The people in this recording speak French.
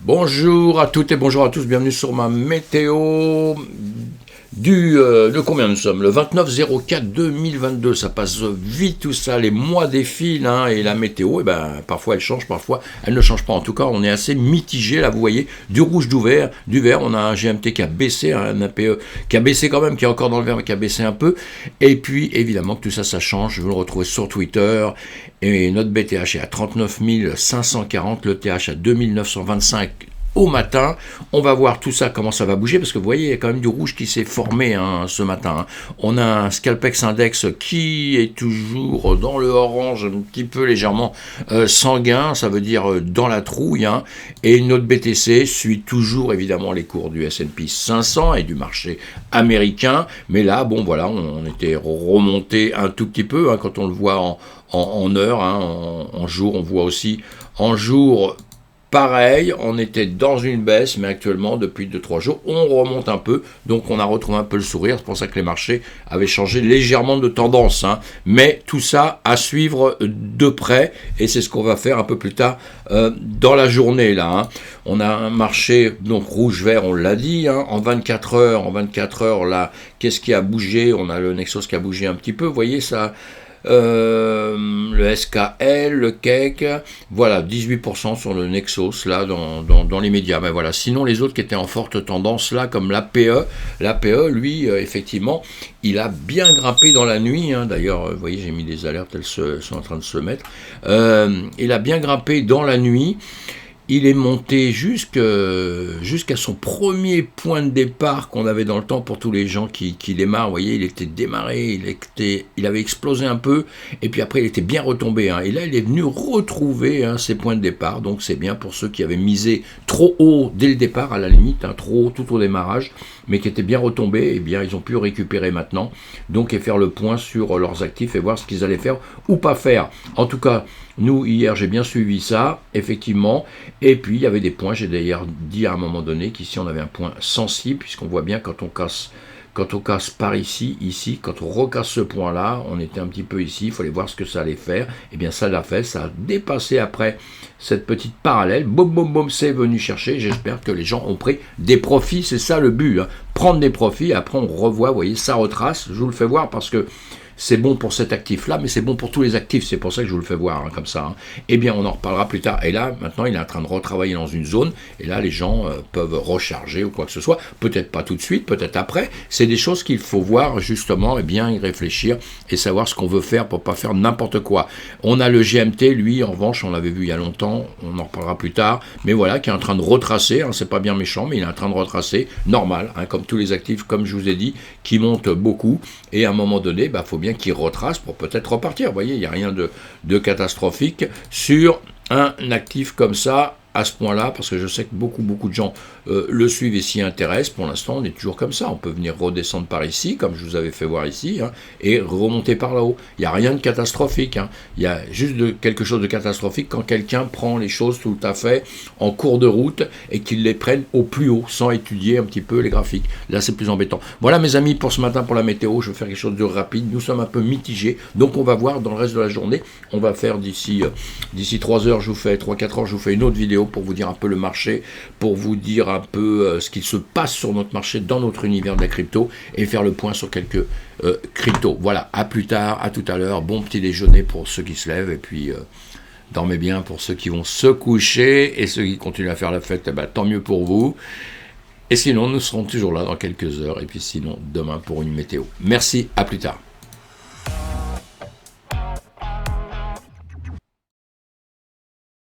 Bonjour à toutes et bonjour à tous, bienvenue sur ma météo de combien nous sommes? Le 29/04/2022, ça passe vite tout ça, les mois défilent, hein, et la météo, parfois elle change, parfois elle ne change pas. En tout cas, on est assez mitigé, là vous voyez, du rouge, du vert, on a un GMT qui a baissé, un APE qui a baissé quand même, qui est encore dans le vert mais qui a baissé un peu, et puis évidemment que tout ça, ça change, vous le retrouvez sur Twitter, et notre BTH est à 39 540, le TH à 2925 au matin. On va voir tout ça, comment ça va bouger, parce que vous voyez, il y a quand même du rouge qui s'est formé ce matin. Hein. On a un Scalpex Index qui est toujours dans le orange, un petit peu légèrement sanguin, ça veut dire dans la trouille. Hein. Et notre BTC suit toujours évidemment les cours du S&P 500 et du marché américain. Mais là, bon voilà, on était remonté un tout petit peu, hein, quand on le voit en heure, hein, en jour, on voit aussi en jour. Pareil, on était dans une baisse, mais actuellement, depuis 2-3 jours, on remonte un peu, donc on a retrouvé un peu le sourire, c'est pour ça que les marchés avaient changé légèrement de tendance, hein. Mais tout ça à suivre de près, et c'est ce qu'on va faire un peu plus tard dans la journée, là. Hein. On a un marché, donc rouge-vert, on l'a dit, hein, en 24 heures, là, qu'est-ce qui a bougé? On a le Nexos qui a bougé un petit peu, vous voyez ça. Le SKL, le KEC, voilà, 18% sur le Nexos, là, dans les médias. Mais voilà, sinon, les autres qui étaient en forte tendance, là, comme l'APE, lui, effectivement, il a bien grimpé dans la nuit, hein. D'ailleurs, vous voyez, j'ai mis des alertes, elles sont en train de se mettre. Il a bien grimpé dans la nuit. Il est monté jusqu'à son premier point de départ qu'on avait dans le temps pour tous les gens qui démarrent. Vous voyez, il était démarré, il avait explosé un peu, et puis après il était bien retombé. Hein. Et là, il est venu retrouver ses points de départ. Donc c'est bien pour ceux qui avaient misé trop haut dès le départ, à la limite, hein, trop haut tout au démarrage, mais qui étaient bien retombés. Eh bien, ils ont pu récupérer maintenant, donc et faire le point sur leurs actifs et voir ce qu'ils allaient faire ou pas faire. En tout cas, nous, hier, j'ai bien suivi ça, effectivement, et puis il y avait des points, j'ai d'ailleurs dit à un moment donné qu'ici on avait un point sensible, puisqu'on voit bien quand on casse par ici, quand on recasse ce point-là, on était un petit peu ici, il fallait voir ce que ça allait faire, et bien ça l'a fait, ça a dépassé après cette petite parallèle, boum, c'est venu chercher, j'espère que les gens ont pris des profits, c'est ça le but, hein. Prendre des profits, après on revoit, vous voyez, ça retrace, je vous le fais voir parce que c'est bon pour cet actif-là, mais c'est bon pour tous les actifs, c'est pour ça que je vous le fais voir, hein, comme ça. Hein. Eh bien, on en reparlera plus tard. Et là, maintenant, il est en train de retravailler dans une zone, et là, les gens peuvent recharger ou quoi que ce soit. Peut-être pas tout de suite, peut-être après. C'est des choses qu'il faut voir, justement, et bien y réfléchir, et savoir ce qu'on veut faire pour pas faire n'importe quoi. On a le GMT, lui, en revanche, on l'avait vu il y a longtemps, on en reparlera plus tard, mais voilà, qui est en train de retracer, hein, c'est pas bien méchant, mais il est en train de retracer, normal, hein, comme tous les actifs, comme je vous ai dit, qui montent beaucoup, et à un moment donné, faut bien qu'il retrace pour peut-être repartir. Vous voyez, il n'y a rien de catastrophique sur un actif comme ça, à ce point-là, parce que je sais que beaucoup de gens le suivent et s'y intéressent. Pour l'instant, on est toujours comme ça. On peut venir redescendre par ici, comme je vous avais fait voir ici, hein, et remonter par là-haut. Il n'y a rien de catastrophique. Hein. Il y a juste quelque chose de catastrophique quand quelqu'un prend les choses tout à fait en cours de route et qu'il les prenne au plus haut, sans étudier un petit peu les graphiques. Là, c'est plus embêtant. Voilà, mes amis, pour ce matin, pour la météo, je vais faire quelque chose de rapide. Nous sommes un peu mitigés, donc on va voir dans le reste de la journée. On va faire d'ici 3 heures, 3-4 heures, je vous fais une autre vidéo pour vous dire un peu le marché, pour vous dire un peu ce qu'il se passe sur notre marché, dans notre univers de la crypto, et faire le point sur quelques cryptos. Voilà, à plus tard, à tout à l'heure, bon petit déjeuner pour ceux qui se lèvent, et puis dormez bien pour ceux qui vont se coucher, et ceux qui continuent à faire la fête, tant mieux pour vous. Et sinon, nous serons toujours là dans quelques heures, et puis sinon, demain pour une météo. Merci, à plus tard.